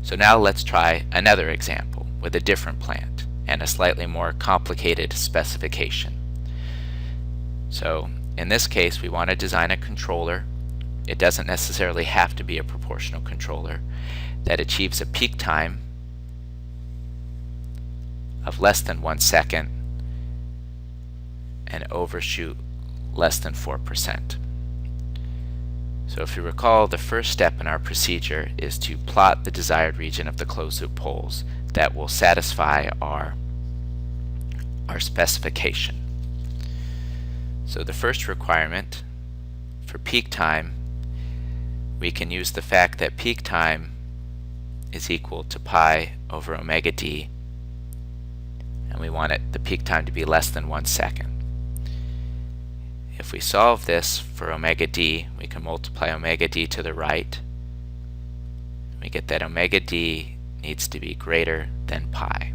So now let's try another example with a different plant and a slightly more complicated specification. So in this case, we want to design a controller. It doesn't necessarily have to be a proportional controller that achieves a peak time of less than 1 second and overshoot less than 4%. So if you recall, the first step in our procedure is to plot the desired region of the closed-loop poles that will satisfy our specification. So the first requirement for peak time, we can use the fact that peak time is equal to pi over omega d, and we want the peak time to be less than 1 second. If we solve this for omega d, we can multiply omega d to the right. We get that omega d needs to be greater than pi.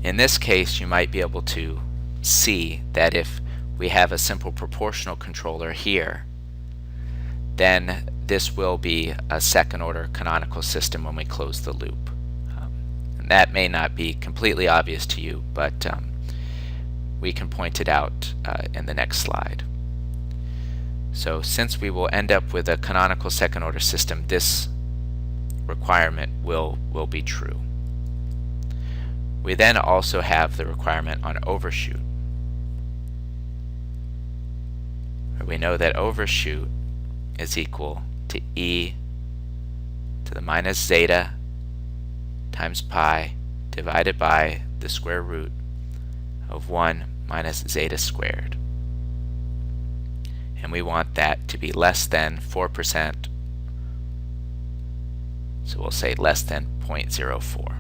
In this case, you might be able to see that if we have a simple proportional controller here, then this will be a second order canonical system when we close the loop. And that may not be completely obvious to you, but we can point it out in the next slide. So since we will end up with a canonical second order system, this requirement will be true. We then also have the requirement on overshoot. We know that overshoot is equal to e to the minus zeta times pi divided by the square root of 1 minus zeta squared. And we want that to be less than 4%, so we'll say less than 0.04.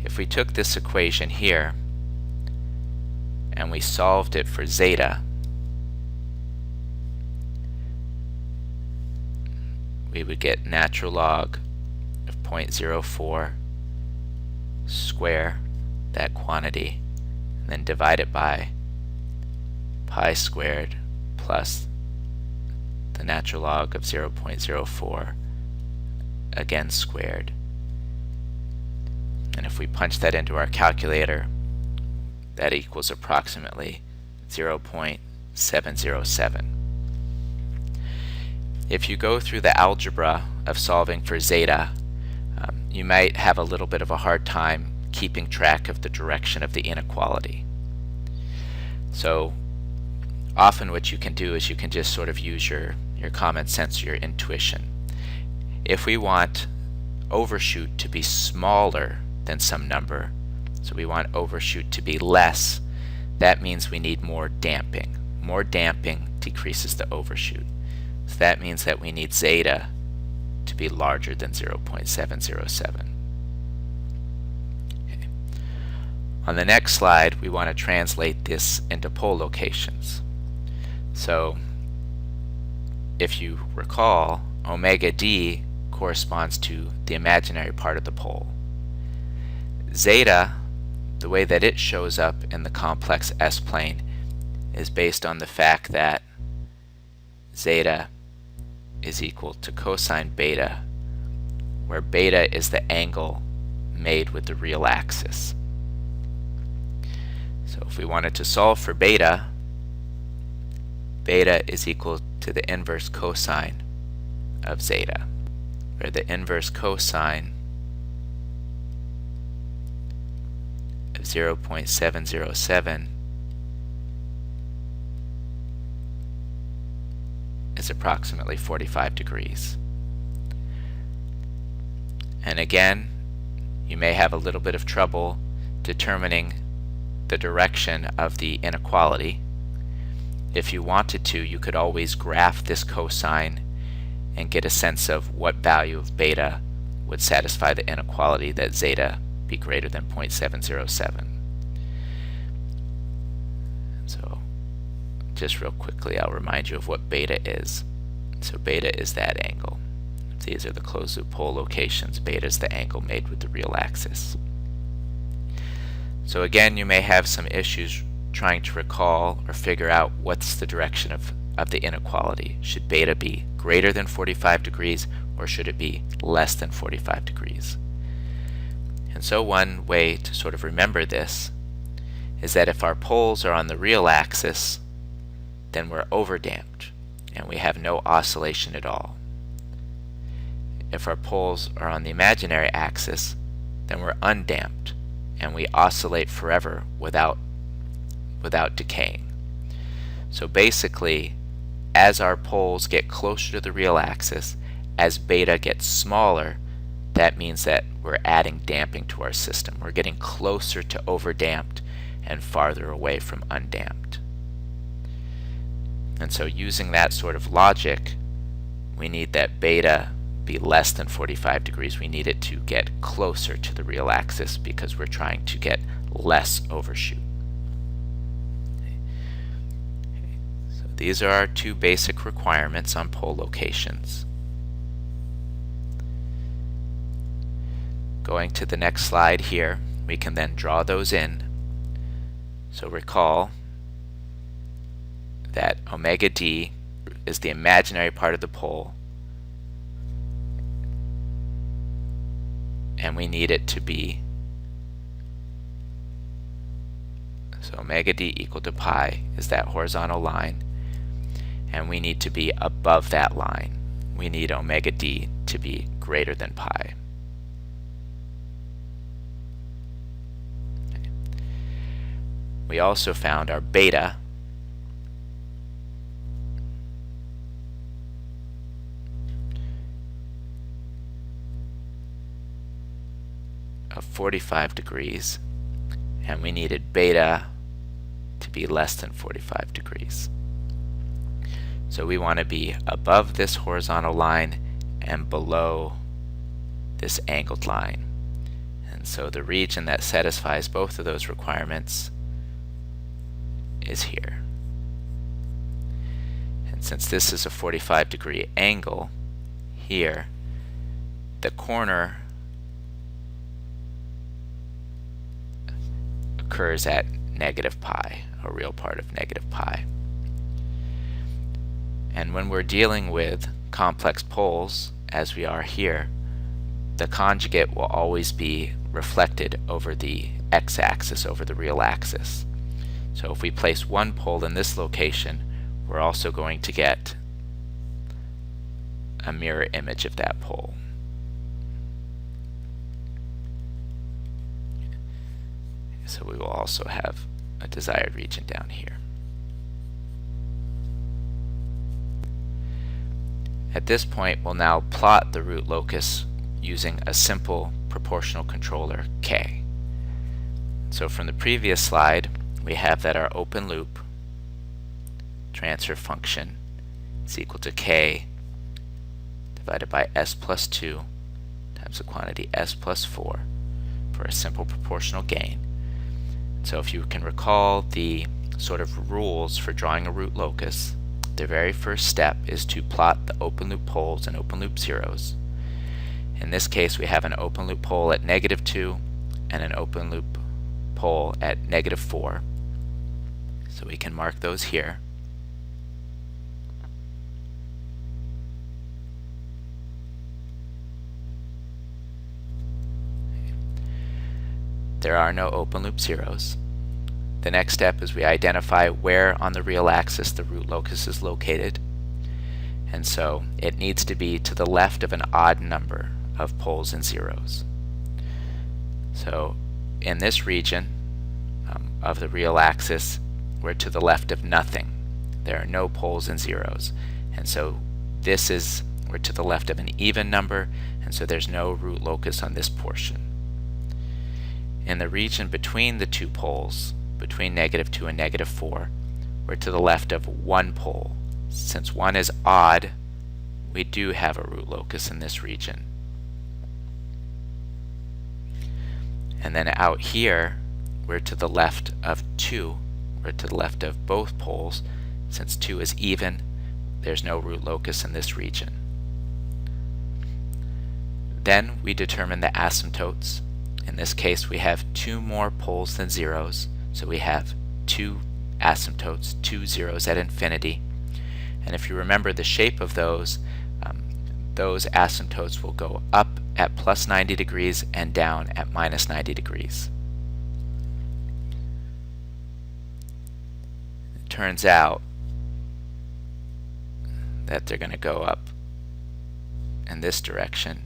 If we took this equation here and we solved it for zeta, we would get natural log of 0.04 square that quantity, and then divide it by pi squared plus the natural log of 0.04 again squared. And if we punch that into our calculator, that equals approximately 0.707. If you go through the algebra of solving for zeta, you might have a little bit of a hard time keeping track of the direction of the inequality. So often what you can do is you can just sort of use your common sense, your intuition. If we want overshoot to be smaller than some number, so we want overshoot to be less, that means we need more damping. More damping decreases the overshoot. So that means that we need zeta to be larger than 0.707. Okay. On the next slide, we want to translate this into pole locations. So if you recall, omega d corresponds to the imaginary part of the pole. Zeta, the way that it shows up in the complex S-plane, is based on the fact that zeta is equal to cosine beta, where beta is the angle made with the real axis. So if we wanted to solve for beta, beta is equal to the inverse cosine of zeta, where the inverse cosine of 0.707 is approximately 45 degrees. And again, you may have a little bit of trouble determining the direction of the inequality. If you wanted to, you could always graph this cosine and get a sense of what value of beta would satisfy the inequality that zeta be greater than 0.707. So just real quickly, I'll remind you of what beta is. So beta is that angle. If these are the closed loop pole locations, beta is the angle made with the real axis. So again, you may have some issues trying to recall or figure out what's the direction of of the inequality. Should beta be greater than 45 degrees, or should it be less than 45 degrees? And so one way to sort of remember this is that if our poles are on the real axis, then we're overdamped and we have no oscillation at all. If our poles are on the imaginary axis, then we're undamped and we oscillate forever without decaying. So basically, as our poles get closer to the real axis, as beta gets smaller, that means that we're adding damping to our system. We're getting closer to overdamped and farther away from undamped. And so using that sort of logic, we need that beta be less than 45 degrees. We need it to get closer to the real axis because we're trying to get less overshoot. So these are our two basic requirements on pole locations. Going to the next slide here, we can then draw those in. So recall that omega d is the imaginary part of the pole, and we need it to be, so omega d equal to pi is that horizontal line, and we need to be above that line. We need omega d to be greater than pi. We also found our beta of 45 degrees, and we needed beta to be less than 45 degrees. So we want to be above this horizontal line and below this angled line. And so the region that satisfies both of those requirements is here. And since this is a 45-degree angle here, the corner occurs at negative pi, a real part of negative pi. And when we're dealing with complex poles, as we are here, the conjugate will always be reflected over the x-axis, over the real axis. So if we place one pole in this location, we're also going to get a mirror image of that pole. So we will also have a desired region down here. At this point, we'll now plot the root locus using a simple proportional controller K. So from the previous slide, we have that our open loop transfer function is equal to K divided by S plus 2 times the quantity S plus 4 for a simple proportional gain. So if you can recall the sort of rules for drawing a root locus, the very first step is to plot the open loop poles and open loop zeros. In this case, we have an open loop pole at -2 and an open loop pole at -4. So we can mark those here. There are no open loop zeros. The next step is we identify where on the real axis the root locus is located. And so it needs to be to the left of an odd number of poles and zeros. So in this region of the real axis, we're to the left of nothing. There are no poles and zeros. And so we're to the left of an even number, and so there's no root locus on this portion. In the region between the two poles, between -2 and -4, we're to the left of one pole. Since one is odd, we do have a root locus in this region. And then out here, we're to the left of 2. We're to the left of both poles. Since 2 is even, there's no root locus in this region. Then we determine the asymptotes. In this case, we have 2 more poles than zeros, so we have 2 asymptotes, 2 zeros at infinity. And if you remember the shape of those asymptotes will go up at plus 90 degrees and down at minus 90 degrees. It turns out that they're going to go up in this direction,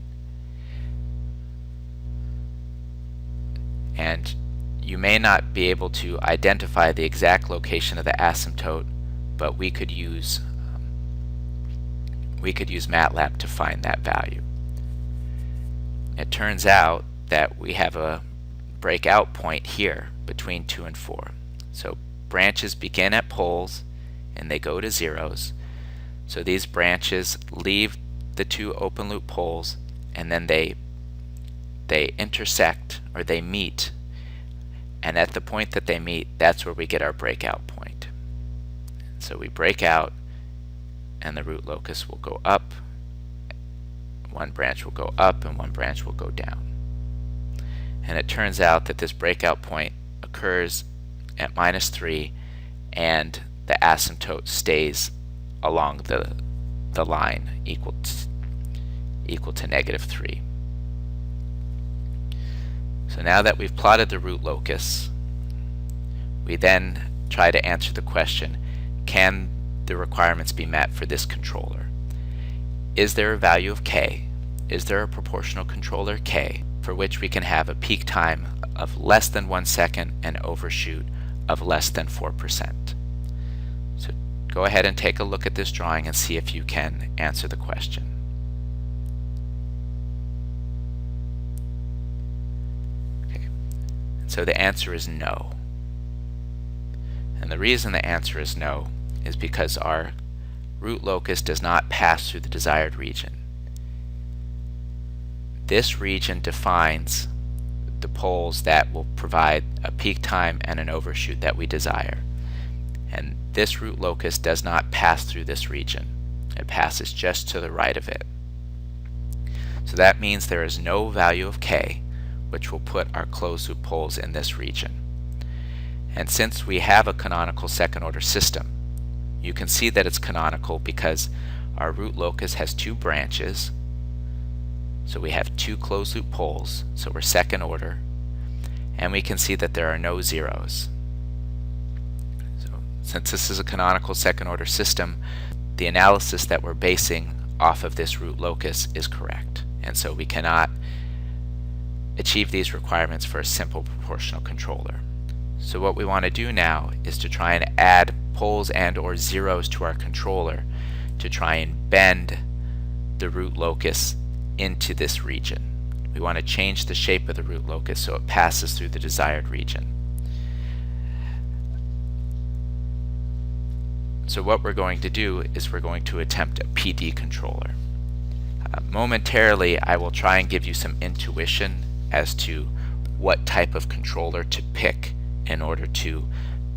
and you may not be able to identify the exact location of the asymptote, but we could use MATLAB to find that value. It turns out that we have a breakout point here between 2 and 4. So branches begin at poles and they go to zeros. So these branches leave the two open loop poles, and then they intersect, or they meet, and at the point that they meet, that's where we get our breakout point. So we break out and the root locus will go up, one branch will go up and one branch will go down. And it turns out that this breakout point occurs at minus 3 and the asymptote stays along the line equal to negative 3. So now that we've plotted the root locus, we then try to answer the question, can the requirements be met for this controller? Is there a value of k? Is there a proportional controller k for which we can have a peak time of less than 1 second and overshoot of less than 4%? So go ahead and take a look at this drawing and see if you can answer the question. Okay. So the answer is no. And the reason the answer is no is because our root locus does not pass through the desired region. This region defines the poles that will provide a peak time and an overshoot that we desire. And this root locus does not pass through this region. It passes just to the right of it. So that means there is no value of k which will put our closed loop poles in this region. And since we have a canonical second order system, you can see that it's canonical because our root locus has two branches. So we have two closed loop poles, so we're second order, and we can see that there are no zeros. So since this is a canonical second order system, the analysis that we're basing off of this root locus is correct, and so we cannot achieve these requirements for a simple proportional controller. So what we want to do now is to try and add poles and or zeros to our controller to try and bend the root locus into this region. We want to change the shape of the root locus so it passes through the desired region. So what we're going to do is we're going to attempt a PD controller. Momentarily I will try and give you some intuition as to what type of controller to pick in order to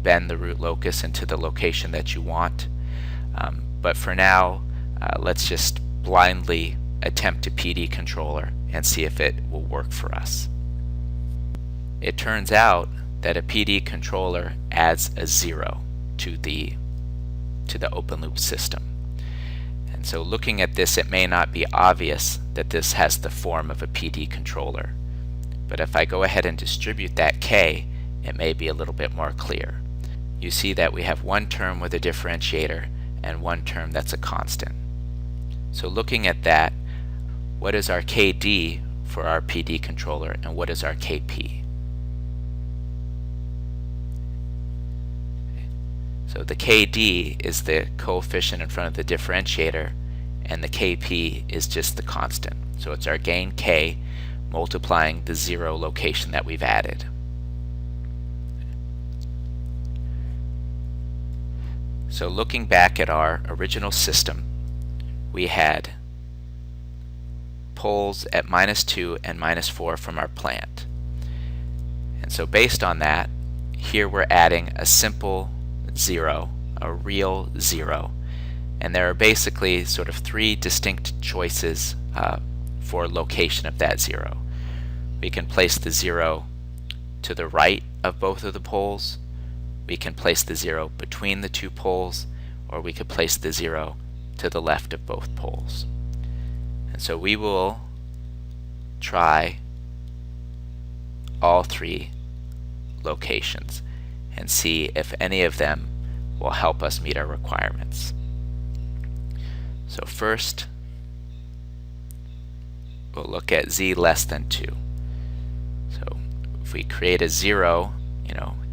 bend the root locus into the location that you want. But for now, let's just blindly attempt a PD controller and see if it will work for us. It turns out that a PD controller adds a 0 to the open loop system. And so looking at this, it may not be obvious that this has the form of a PD controller. But if I go ahead and distribute that k, it may be a little bit more clear. You see that we have one term with a differentiator and one term that's a constant. So looking at that, what is our KD for our PD controller and what is our KP? So the KD is the coefficient in front of the differentiator and the KP is just the constant. So it's our gain k multiplying the 0 location that we've added. So looking back at our original system, we had poles at -2 and -4 from our plant. And so based on that, here we're adding a simple 0, a real 0. And there are basically sort of 3 distinct choices for location of that 0. We can place the 0 to the right of both of the poles. We can place the 0 between the two poles, or we could place the 0 to the left of both poles. And so we will try all 3 locations and see if any of them will help us meet our requirements. So first, we'll look at z less than 2. So if we create a 0,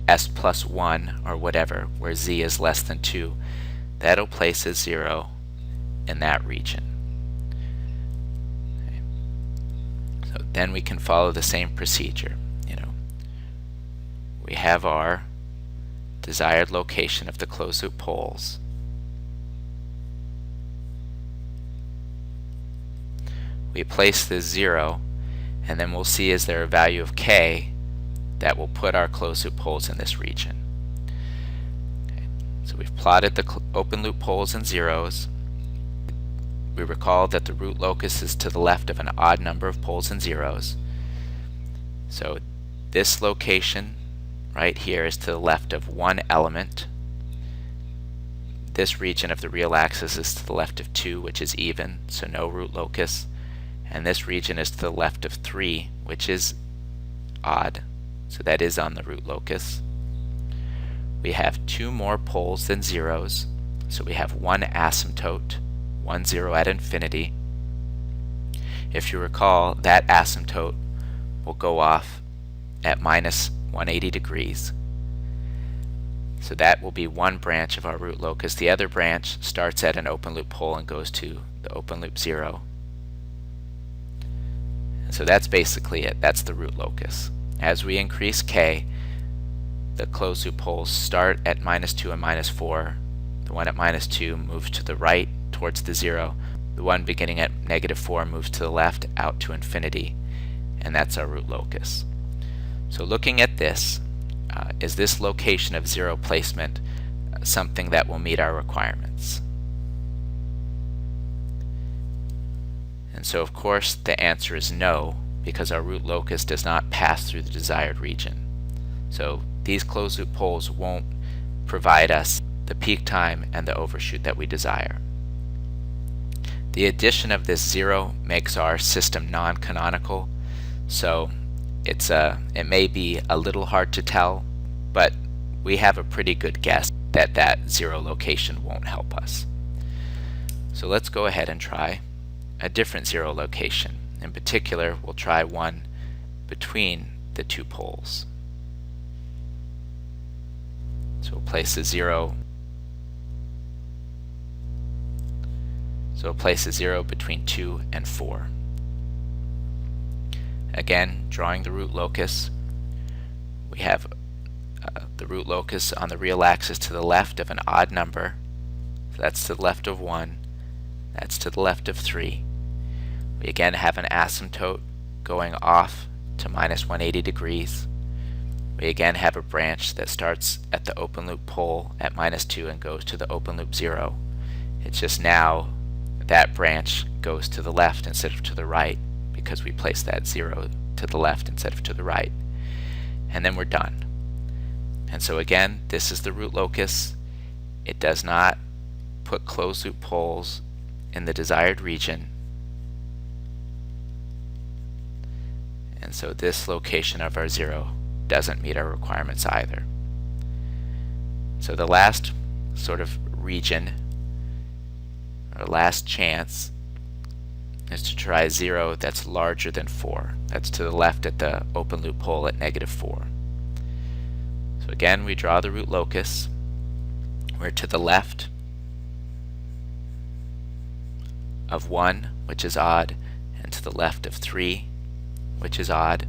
s plus 1 or whatever, where z is less than 2, that'll place a 0 in that region. Okay. So then we can follow the same procedure. We have our desired location of the closed loop poles. We place the 0, and then we'll see is there a value of k that will put our closed loop poles in this region. Okay. So we've plotted the open loop poles and zeros. We recall that the root locus is to the left of an odd number of poles and zeros. So this location right here is to the left of 1 element. This region of the real axis is to the left of 2, which is even, so no root locus. And this region is to the left of 3, which is odd, so that is on the root locus. We have 2 more poles than zeros, so we have 1 asymptote, 1 0 at infinity. If you recall, that asymptote will go off at minus 180 degrees. So that will be one branch of our root locus. The other branch starts at an open loop pole and goes to the open loop 0. And so that's basically it. That's the root locus. As we increase k, the closed loop poles start at minus 2 and minus 4. The one at minus 2 moves to the right towards the 0. The one beginning at negative 4 moves to the left out to infinity. And that's our root locus. So looking at this, is this location of 0 placement something that will meet our requirements? And so of course the answer is no, because our root locus does not pass through the desired region. So these closed loop poles won't provide us the peak time and the overshoot that we desire. The addition of this 0 makes our system non-canonical, so it may be a little hard to tell, but we have a pretty good guess that that 0 location won't help us. So let's go ahead and try a different 0 location. In particular, we'll try one between the 2 poles. So we'll place a 0. So we'll place a 0 between 2 and 4. Again, drawing the root locus, we have the root locus on the real axis to the left of an odd number. So that's to the left of 1. That's to the left of 3. We again have an asymptote going off to minus 180 degrees. We again have a branch that starts at the open loop pole at minus 2 and goes to the open loop 0. It's just now that branch goes to the left instead of to the right, because we placed that 0 to the left instead of to the right. And then we're done. And so again, this is the root locus. It does not put closed loop poles in the desired region. And so this location of our 0 doesn't meet our requirements either. So the last sort of region, or last chance, is to try 0 that's larger than 4. That's to the left at the open loop pole at negative 4. So again, we draw the root locus. We're to the left of 1, which is odd, and to the left of 3, which is odd.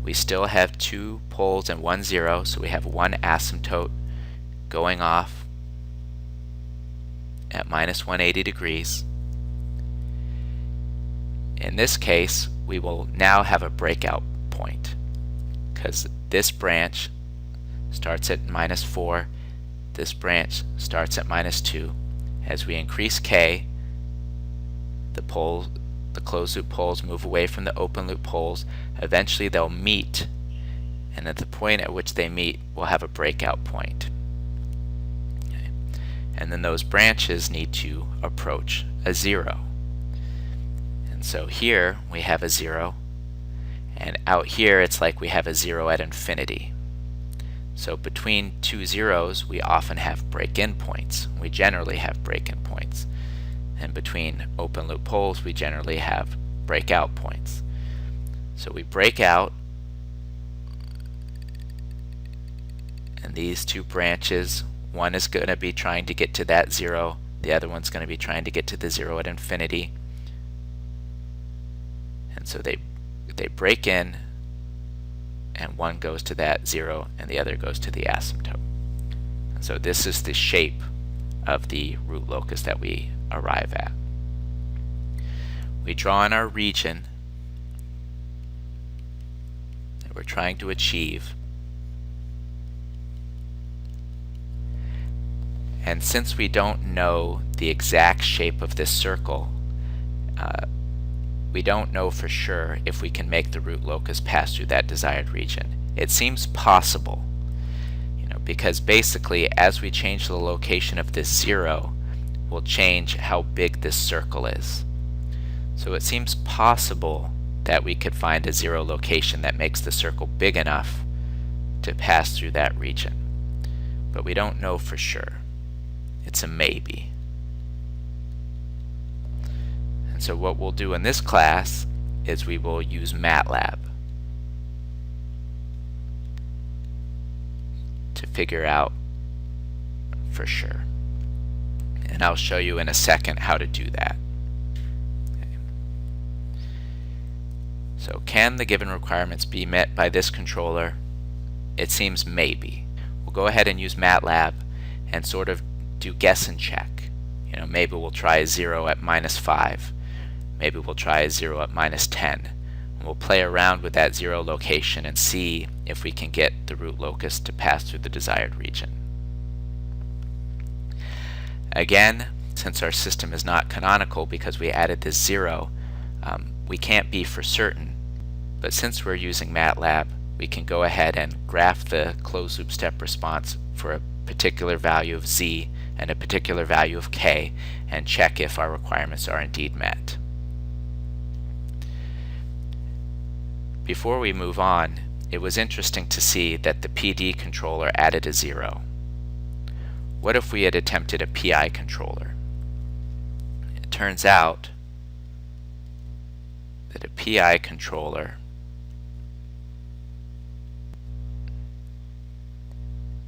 We still have 2 poles and 1 0, so we have 1 asymptote going off at minus 180 degrees. In this case, we will now have a breakout point, because this branch starts at minus 4, this branch starts at minus 2. As we increase k, the closed loop poles move away from the open loop poles. Eventually they'll meet, and at the point at which they meet, we'll have a breakout point. Okay. and then those branches need to approach a 0. And so here we have a 0, and out here it's like we have a 0 at infinity. So between two zeros we often have break-in points. We generally have break-in points. And between open loop poles we generally have breakout points. So we break out, and these two branches, one is going to be trying to get to that 0, the other one's going to be trying to get to the 0 at infinity. And so they break in, and one goes to that 0 and the other goes to the asymptote. And so this is the shape of the root locus that we arrive at. We draw in our region that we're trying to achieve. And since we don't know the exact shape of this circle, we don't know for sure if we can make the root locus pass through that desired region. It seems possible, because basically as we change the location of this 0, we'll change how big this circle is. So it seems possible that we could find a 0 location that makes the circle big enough to pass through that region. But we don't know for sure. It's a maybe. And so what we'll do in this class is we will use MATLAB to figure out for sure. And I'll show you in a second how to do that. Okay. So can the given requirements be met by this controller? It seems maybe. We'll go ahead and use MATLAB and sort of do guess and check. Maybe we'll try a 0 at -5. Maybe we'll try a 0 at -10. And we'll play around with that 0 location and see if we can get the root locus to pass through the desired region. Again, since our system is not canonical because we added this 0, we can't be for certain. But since we're using MATLAB, we can go ahead and graph the closed loop step response for a particular value of z and a particular value of k and check if our requirements are indeed met. Before we move on, it was interesting to see that the PD controller added a 0. What if we had attempted a PI controller? It turns out that a PI controller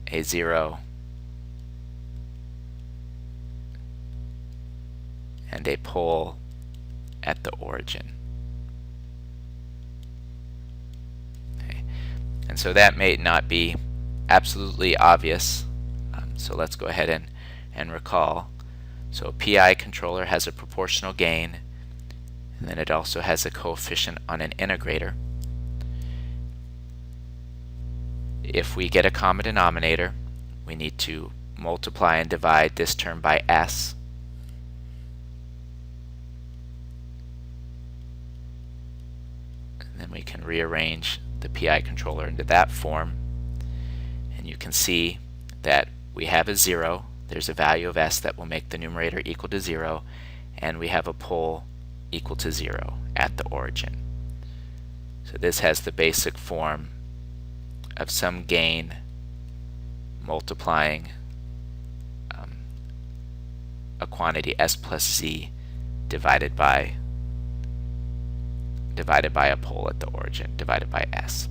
a 0 and a pole at the origin. Okay. And so that may not be absolutely obvious, so let's go ahead and recall. So a PI controller has a proportional gain, and then it also has a coefficient on an integrator. If we get a common denominator, we need to multiply and divide this term by s. And then we can rearrange the PI controller into that form. And you can see that we have a 0. There's a value of s that will make the numerator equal to 0. And we have a pole equal to 0 at the origin. So this has the basic form of some gain multiplying a quantity s plus z divided by a pole at the origin, divided by s.